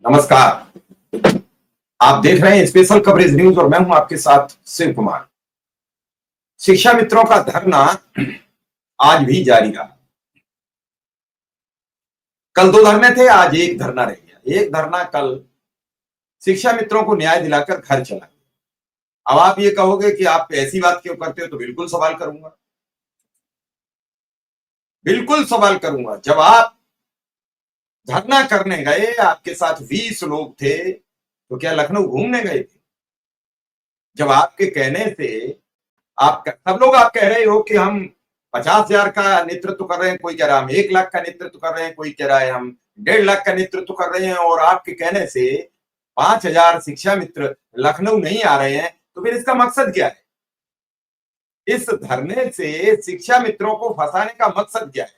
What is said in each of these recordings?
नमस्कार। आप देख रहे हैं स्पेशल कवरेज न्यूज और मैं हूं आपके साथ शिव कुमार। शिक्षा मित्रों का धरना आज भी जारी रहा। कल दो धरने थे, आज एक धरना रह गया। एक धरना कल शिक्षा मित्रों को न्याय दिलाकर घर चला गया। अब आप ये कहोगे कि आप ऐसी बात क्यों करते हो, तो बिल्कुल सवाल करूंगा, बिल्कुल सवाल करूंगा। जब आप धरना करने गए, आपके साथ 20 लोग थे, तो क्या लखनऊ घूमने गए थे? जब आपके कहने से आप सब लोग आप कह रहे हो कि हम 50,000 का नेतृत्व कर रहे हैं, कोई कह रहा है हम 1 लाख का नेतृत्व कर रहे हैं, कोई कह रहा है हम 1.5 लाख का नेतृत्व कर रहे हैं, और आपके कहने से 5,000 शिक्षा मित्र लखनऊ नहीं आ रहे हैं, तो फिर इसका मकसद क्या है? इस धरने से शिक्षा मित्रों को फंसाने का मकसद क्या है?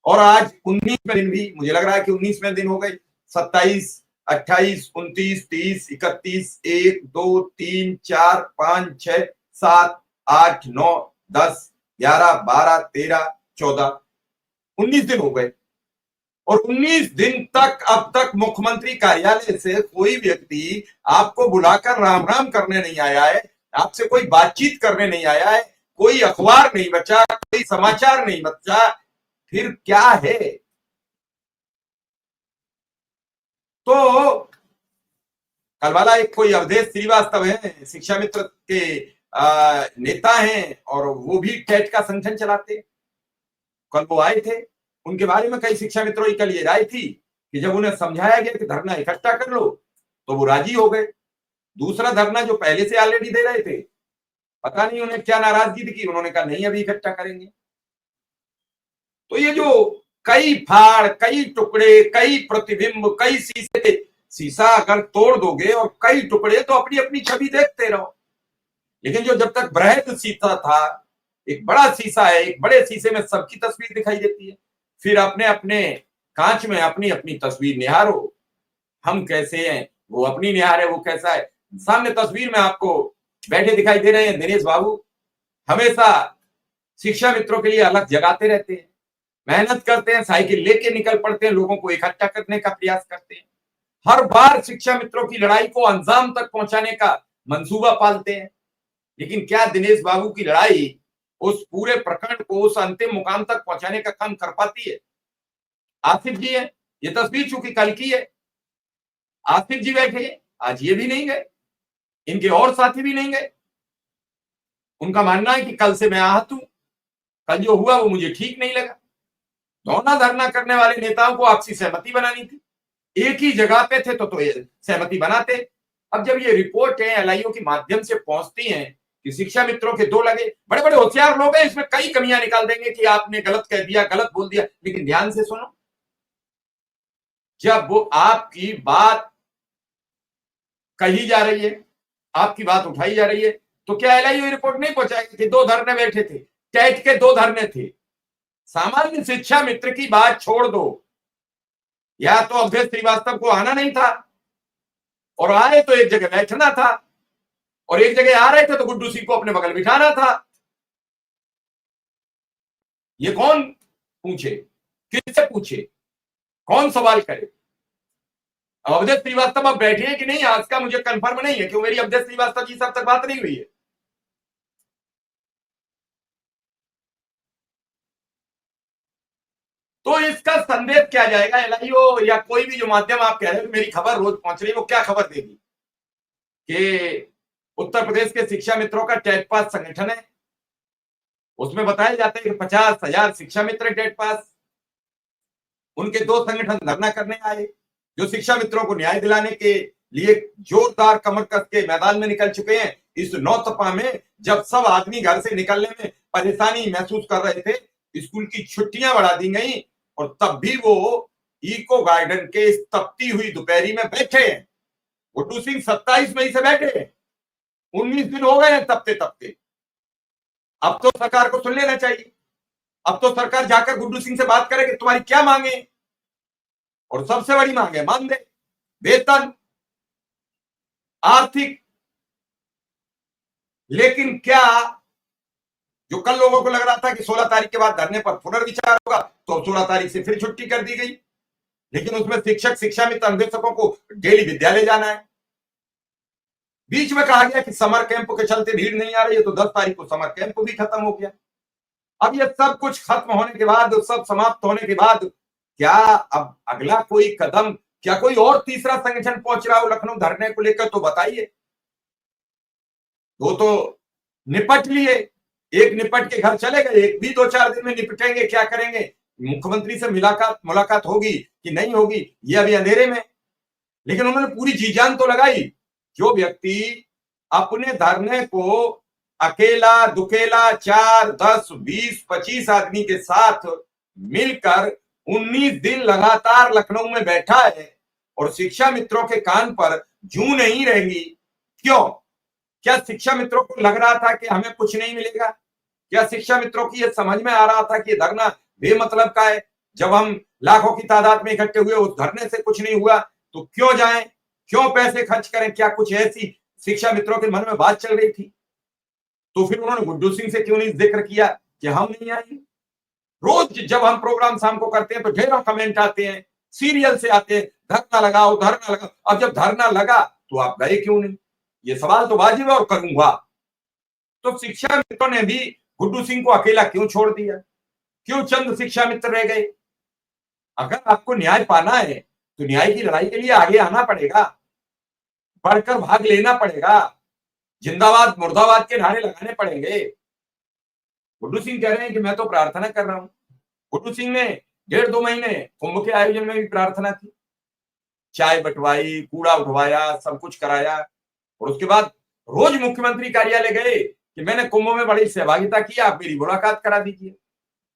और आज 19वें दिन भी मुझे लग रहा है कि 19वें दिन हो गए। 27, 28, 29, 30, 31, 1, 2, 3, 4, 5, 6, 7, 8, 9, 10, 11, 12, 13, 14, 19 दिन हो गए। और 19 दिन तक अब तक मुख्यमंत्री कार्यालय से कोई व्यक्ति आपको बुलाकर राम राम करने नहीं आया है, आपसे कोई बातचीत करने नहीं आया है, कोई अखबार नहीं बचा, कोई समाचार नहीं बचा। फिर क्या है? तो कल वाला एक कोई अवधेश श्रीवास्तव है, शिक्षा मित्र के नेता हैं, और वो भी टेट का संगठन चलाते। कल वो आए थे, उनके बारे में कई शिक्षा मित्रों की कल ये राय थी कि जब उन्हें समझाया गया कि धरना इकट्ठा कर लो, तो वो राजी हो गए। दूसरा धरना जो पहले से ऑलरेडी दे रहे थे, पता नहीं उन्हें क्या नाराजगी थी, उन्होंने कहा नहीं अभी इकट्ठा करेंगे। तो ये जो कई फाड़, कई टुकड़े, कई प्रतिबिंब, कई शीशे, शीशा अगर तोड़ दोगे और कई टुकड़े, तो अपनी अपनी छवि देखते रहो। लेकिन जो जब तक बृहद शीशा था, एक बड़ा शीशा है, एक बड़े शीशे में सबकी तस्वीर दिखाई देती है। फिर अपने अपने कांच में अपनी अपनी तस्वीर निहारो। हम कैसे हैं, वो अपनी निहारे, वो कैसा है। सामने तस्वीर में आपको बैठे दिखाई दे रहे हैं दिनेश बाबू, हमेशा शिक्षा मित्रों के लिए अलग जगाते रहते हैं, मेहनत करते हैं, साइकिल लेके निकल पड़ते हैं, लोगों को इकट्ठा करने का प्रयास करते हैं, हर बार शिक्षा मित्रों की लड़ाई को अंजाम तक पहुंचाने का मंसूबा पालते हैं। लेकिन क्या दिनेश बाबू की लड़ाई उस पूरे प्रकरण को उस अंतिम मुकाम तक पहुंचाने का काम कर पाती है? आसिफ जी है, ये तस्वीर चूंकि कल की है, आसिफ जी बैठे, आज ये भी नहीं गए, इनके और साथी भी नहीं गए। उनका मानना है कि कल से मैं आहत हूं, कल जो हुआ वो मुझे ठीक नहीं लगा। दोनों धरना करने वाले नेताओं को आपसी सहमति बनानी थी, एक ही जगह पे थे तो ये सहमति बनाते। अब जब ये रिपोर्ट है एलआईओ के माध्यम से पहुंचती है कि शिक्षा मित्रों के दो लगे, बड़े बड़े होशियार लोग हैं, इसमें कई कमियां निकाल देंगे कि आपने गलत कह दिया, गलत बोल दिया। लेकिन ध्यान से सुनो, जब वो आपकी बात कही जा रही है, आपकी बात उठाई जा रही है, तो क्या एलआईओ रिपोर्ट नहीं पहुंचाएगी कि दो धरने बैठे थे, टेट के दो धरने थे। सामान्य शिक्षा मित्र की बात छोड़ दो, या तो अवधेश श्रीवास्तव को आना नहीं था, और आए तो एक जगह बैठना था, और एक जगह आ रहे थे तो गुड्डू सिंह को अपने बगल बिठाना था। ये कौन पूछे, किससे पूछे, कौन सवाल करे? अब अवधेश श्रीवास्तव अब बैठे हैं कि नहीं, आज का मुझे कंफर्म नहीं है, क्यों मेरी अवधेश श्रीवास्तव जी सब तक बात नहीं हुई है। तो इसका संदेश क्या जाएगा? एलआईओ या कोई भी जो माध्यम आप कह रहे हो मेरी खबर रोज पहुंच रही है, वो क्या खबर देगी कि उत्तर प्रदेश के शिक्षा मित्रों का टेट पास संगठन है, उसमें बताया जाता है कि 50,000 शिक्षा मित्र टेट पास, उनके दो संगठन धरना करने आए, जो शिक्षा मित्रों को न्याय दिलाने के लिए जोरदार कमर कस के मैदान में निकल चुके हैं। इस नौतपा में जब सब आदमी घर से निकलने में परेशानी महसूस कर रहे थे, स्कूल की छुट्टियां बढ़ा दी गई, और तब भी वो इको गार्डन के इस तपती हुई दोपहरी में बैठे हैं। गुड्डू सिंह 27 मई से बैठे हैं, 19 दिन हो गए हैं तपते तपते। अब तो सरकार को सुन लेना चाहिए, अब तो सरकार जाकर गुड्डू सिंह से बात करे कि तुम्हारी क्या मांगे, और सबसे बड़ी मांग है मानदेय, वेतन, आर्थिक। लेकिन क्या जो कल लोगों को लग रहा था कि 16 तारीख के बाद धरने पर पुनर्विचार होगा, तो 16 तारीख से फिर छुट्टी कर दी गई। लेकिन उसमें शिक्षक, शिक्षा मित्र, अन्वेषकों को डेली विद्यालय जाना है। बीच में कहा गया कि समर कैंप के चलते भीड़ नहीं आ रही है, तो 10 तारीख को समर कैंप भी खत्म हो गया। अब ये सब कुछ खत्म होने के बाद, सब समाप्त होने के बाद, क्या अब अगला कोई कदम, क्या कोई और तीसरा संगठन पहुंच रहा हो लखनऊ धरने को लेकर, तो बताइए। वो तो निपट लिए, एक निपट के घर चले गए, एक भी 2-4 दिन में निपटेंगे, क्या करेंगे, मुख्यमंत्री से मुलाकात होगी कि नहीं होगी, ये अभी अंधेरे में। लेकिन उन्होंने पूरी जी जान तो लगाई। जो व्यक्ति अपने धरने को अकेला दुकेला 4, 10, 20, 25 आदमी के साथ मिलकर 19 दिन लगातार लखनऊ में बैठा है, और शिक्षा मित्रों के कान पर जूं नहीं रहेंगी, क्यों? क्या शिक्षा मित्रों को लग रहा था कि हमें कुछ नहीं मिलेगा? क्या शिक्षा मित्रों की यह समझ में आ रहा था कि धरना बेमतलब का है? जब हम लाखों की तादाद में इकट्ठे हुए, उस धरने से कुछ नहीं हुआ, तो क्यों जाएं, क्यों पैसे खर्च करें? क्या कुछ ऐसी शिक्षा मित्रों के मन में बात चल रही थी? तो फिर उन्होंने गुड्डू सिंह से क्यों नहीं जिक्र किया कि हम नहीं आएंगे? रोज जब हम प्रोग्राम शाम को करते हैं तो ढेरों कमेंट आते हैं, सीरियल से आते हैं, धरना लगाओ, धरना लगाओ। अब जब धरना लगा तो आप गए क्यों नहीं? ये सवाल तो वाजिब है और करूंगा। तो शिक्षा मित्रों ने भी गुड्डू सिंह को अकेला क्यों छोड़ दिया? क्यों चंद शिक्षा मित्र रह गए? अगर आपको न्याय पाना है तो न्याय की लड़ाई के लिए आगे आना पड़ेगा, बढ़कर भाग लेना पड़ेगा, जिंदाबाद मुर्दाबाद के नारे लगाने पड़ेंगे। गुड्डू सिंह कह रहे हैं कि मैं तो प्रार्थना कर रहा हूं। गुड्डू सिंह ने 1.5-2 महीने कुंभ के आयोजन में भी प्रार्थना की, चाय बंटवाई, कूड़ा उठवाया, सब कुछ कराया, और उसके बाद रोज मुख्यमंत्री कार्यालय गए कि मैंने कुंभ में बड़ी सहभागिता की, आप मेरी मुलाकात करा दीजिए।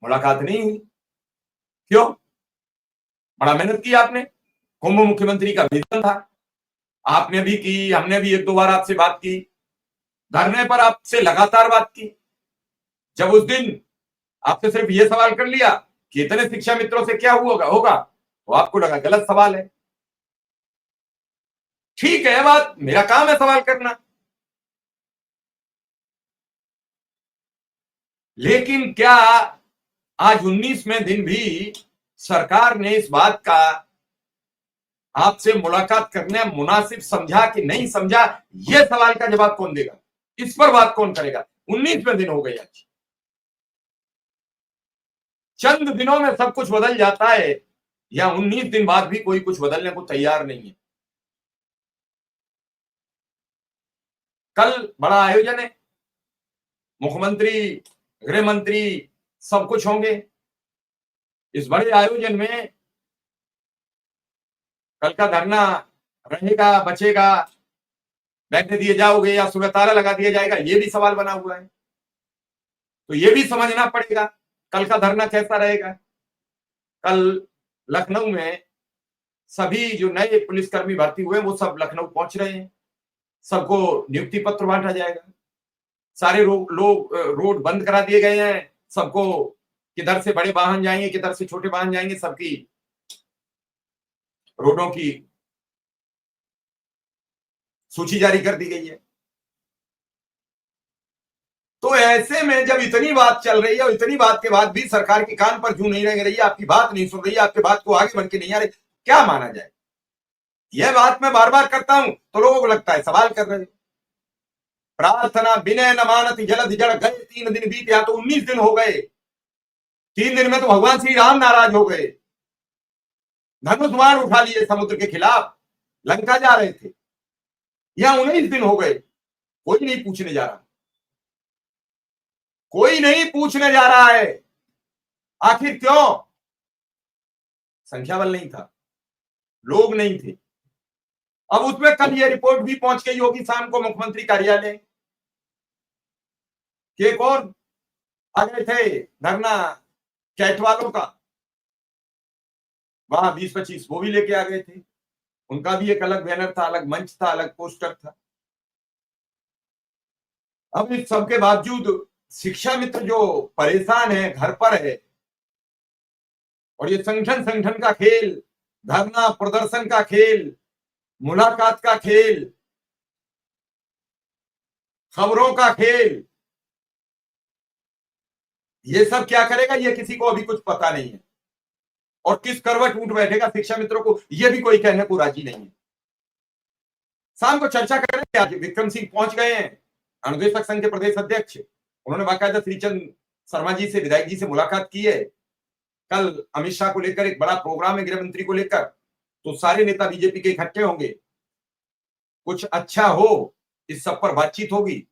मुलाकात नहीं हुई। क्यों? बड़ा मेहनत की आपने, कुंभ मुख्यमंत्री का विजन था, आपने भी की, हमने भी 1-2 बार आपसे बात की, धरने पर आपसे लगातार बात की। जब उस दिन आपसे सिर्फ ये सवाल कर लिया कि इतने शिक्षा मित्रों से क्या होगा, तो आपको लगा गलत सवाल है। ठीक है, बात, मेरा काम है सवाल करना। लेकिन क्या आज 19वें दिन भी सरकार ने इस बात का आपसे मुलाकात करना मुनासिब समझा कि नहीं समझा? यह सवाल का जवाब कौन देगा? इस पर बात कौन करेगा? 19वें दिन हो गए आज। चंद दिनों में सब कुछ बदल जाता है, या 19 दिन बाद भी कोई कुछ बदलने को तैयार नहीं है? कल बड़ा आयोजन है, मुख्यमंत्री, गृह मंत्री सब कुछ होंगे। इस बड़े आयोजन में कल का धरना रहेगा, बचेगा, बैठने दिए जाओगे या सुबह ताला लगा दिया जाएगा, ये भी सवाल बना हुआ है। तो ये भी समझना पड़ेगा कल का धरना कैसा रहेगा। कल लखनऊ में सभी जो नए पुलिसकर्मी भर्ती हुए वो सब लखनऊ पहुंच रहे हैं, सबको नियुक्ति पत्र बांटा जाएगा। सारे लोग रोड बंद करा दिए गए हैं, सबको किधर से बड़े वाहन जाएंगे, किधर से छोटे वाहन जाएंगे, सबकी रोडों की सूची जारी कर दी गई है। तो ऐसे में जब इतनी बात चल रही है और इतनी बात के बाद भी सरकार के कान पर जूं नहीं रह रही है, आपकी बात नहीं सुन रही है, आपकी बात को आगे बढ़ के नहीं आ रही, क्या माना जाए? यह बात मैं बार बार करता हूं तो लोगों को लगता है सवाल कर रहे हैं। प्रार्थना विनय न मानति जलधि जड़ गए, 3 दिन बीत, यहां तो 19 दिन हो गए। 3 दिन में तो भगवान श्री राम नाराज हो गए, धनुष बाण उठा लिए समुद्र के खिलाफ, लंका जा रहे थे। यहां 19 दिन हो गए, कोई नहीं पूछने जा रहा, कोई नहीं पूछने जा रहा है। आखिर क्यों? संख्या बल नहीं था, लोग नहीं थे। अब उसमें कल ये रिपोर्ट भी पहुंच गई होगी शाम को मुख्यमंत्री कार्यालय कि एक और आ गए थे धरना कैट वालों का, वहां 20-25 वो भी लेके आ गए थे, उनका भी एक अलग बैनर था, अलग मंच था, अलग पोस्टर था। अब इस सबके बावजूद शिक्षा मित्र जो परेशान है, घर पर है, और ये संगठन का खेल, धरना प्रदर्शन का खेल, मुलाकात का खेल, खबरों का खेल, ये सब क्या करेगा, ये किसी को अभी कुछ पता नहीं है। और किस करवट उठ बैठेगा शिक्षा मित्रों को, यह भी कोई कहने को राजी नहीं है। शाम को चर्चा करेंगे। आज विक्रम सिंह पहुंच गए हैं, अनुदेशक संघ के प्रदेश अध्यक्ष। उन्होंने बाकायदा श्रीचंद शर्मा जी से, विधायक जी से मुलाकात की है। कल अमित शाह को लेकर एक बड़ा प्रोग्राम है, गृह मंत्री को लेकर, तो सारे नेता बीजेपी के इकट्ठे होंगे। कुछ अच्छा हो, इस सब पर बातचीत होगी।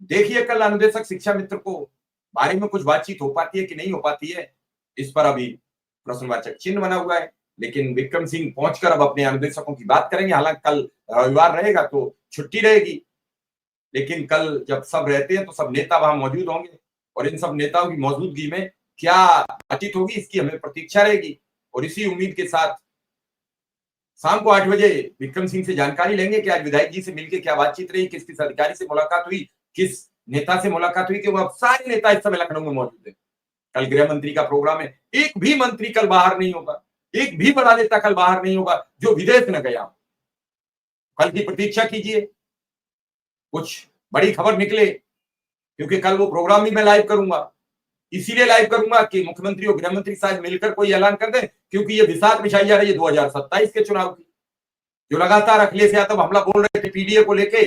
देखिए कल अनुदेशक शिक्षा मित्र को बारे में कुछ बातचीत हो पाती है कि नहीं हो पाती है, इस पर अभी प्रश्नवाचक चिन्ह बना हुआ है। लेकिन विक्रम सिंह पहुंचकर अब अपने अनुदेशकों की बात करेंगे। हालांकि कल रविवार रहेगा तो छुट्टी रहेगी, लेकिन कल जब सब रहते हैं तो सब नेता वहां मौजूद होंगे, और इन सब नेताओं की मौजूदगी में क्या बातचीत होगी इसकी हमें प्रतीक्षा रहेगी। और इसी उम्मीद के साथ शाम को 8 बजे विक्रम सिंह से जानकारी लेंगे कि आज विधायक जी से मिलकर क्या बातचीत रही, किस किस अधिकारी से मुलाकात हुई, किस नेता से मुलाकात हुई, कि वो अब सारे नेता इस समय लखनऊ में मौजूद है। कल गृह मंत्री का प्रोग्राम है, एक भी मंत्री कल बाहर नहीं होगा, एक भी बड़ा नेता कल बाहर नहीं होगा जो विदेश न गया। कल की प्रतीक्षा कीजिए, कुछ बड़ी खबर निकले, क्योंकि कल वो प्रोग्राम भी मैं लाइव करूंगा। इसीलिए लाइव करूंगा कि मुख्यमंत्री और गृह मंत्री शायद मिलकर कोई ऐलान कर दें, क्योंकि ये विसात बिछाई जा रही है 2027 के चुनाव की। जो लगातार अखिलेश यादव हमला बोल रहे थे पीडीए को लेके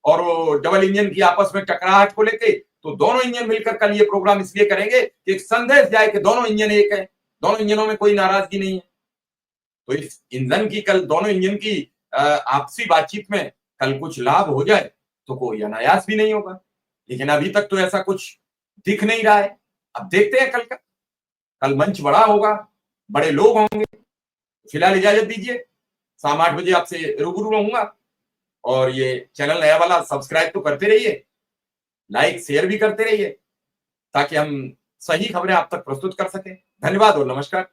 और डबल इंजन की आपस में टकराहट को लेके, तो दोनों इंजन मिलकर कल ये प्रोग्राम इसलिए करेंगे कि एक संदेश जाए कि दोनों इंजन एक है, दोनों इंजनों में कोई नाराजगी नहीं है। तो इस इंजन की, कल दोनों इंजन की आपसी बातचीत में कल कुछ लाभ हो जाए तो कोई अनायास भी नहीं होगा, लेकिन अभी तक तो ऐसा कुछ दिख नहीं रहा है। अब देखते हैं कल का, कल मंच बड़ा होगा, बड़े लोग होंगे। फिलहाल इजाजत दीजिए, शाम 8 बजे आपसे रूबरू रहूंगा। और ये चैनल नया वाला सब्सक्राइब तो करते रहिए, लाइक शेयर भी करते रहिए, ताकि हम सही खबरें आप तक प्रस्तुत कर सकें। धन्यवाद और नमस्कार।